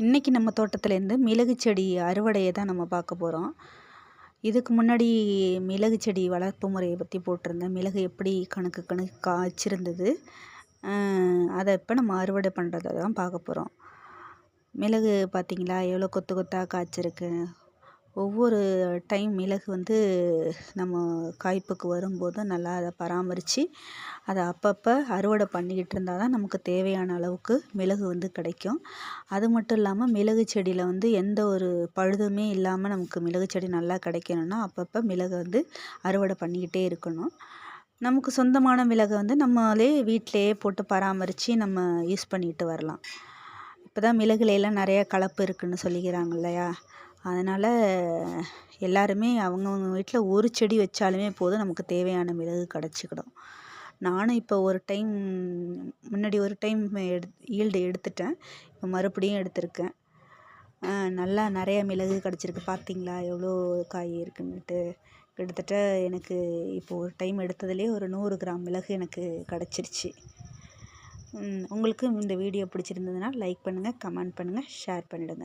இன்றைக்கி நம்ம தோட்டத்துலேருந்து மிளகு செடி அறுவடையை தான் நம்ம பார்க்க போகிறோம். இதுக்கு முன்னாடி மிளகு செடி வளர்ப்பு முறையை பற்றி போட்டிருந்தேன். மிளகு எப்படி கணக்கு கணக்கு காய்ச்சிருந்தது, அதை இப்போ நம்ம அறுவடை பண்ணுறதை தான் பார்க்க போகிறோம். மிளகு பார்த்திங்களா எவ்வளோ கொத்து கொத்தாக காய்ச்சிருக்கு. ஒவ்வொரு டைம் மிளகு நம்ம காய்ப்புக்கு வரும்போதும் நல்லா அதை பராமரித்து அதை அப்பப்போ அறுவடை பண்ணிக்கிட்டு இருந்தால் தான் நமக்கு தேவையான அளவுக்கு மிளகு கிடைக்கும். அது மட்டும் இல்லாமல் மிளகு செடியில் எந்த ஒரு பழுதுமே இல்லாமல் நமக்கு மிளகு செடி நல்லா கிடைக்கணும்னா அப்பப்போ மிளகு அறுவடை பண்ணிக்கிட்டே இருக்கணும். நமக்கு சொந்தமான மிளகை நம்மளே வீட்டிலையே போட்டு பராமரித்து நம்ம யூஸ் பண்ணிட்டு வரலாம். இப்போ தான் மிளகுலையெல்லாம் நிறையா கலப்பு இருக்குதுன்னு சொல்லிக்கிறாங்க இல்லையா. அதனால் எல்லாருமே அவங்கவுங்க வீட்டில் ஒரு செடி வச்சாலுமே போதும், நமக்கு தேவையான மிளகு கிடச்சிக்கிடும். நானும் இப்போ முன்னாடி ஒரு டைம் ஈல்டு எடுத்துட்டேன். இப்போ மறுபடியும் எடுத்திருக்கேன். நல்லா நிறைய மிளகு கிடச்சிருக்கு. பார்த்திங்களா எவ்வளோ காய் இருக்குன்னுட்டு. கிட்டத்தட்ட எனக்கு இப்போ ஒரு டைம் எடுத்ததுலேயே ஒரு 100 கிராம் மிளகு எனக்கு கிடச்சிருச்சு. உங்களுக்கு இந்த வீடியோ பிடிச்சிருந்ததுன்னா லைக் பண்ணுங்கள், கமெண்ட் பண்ணுங்கள், ஷேர் பண்ணிவிடுங்க.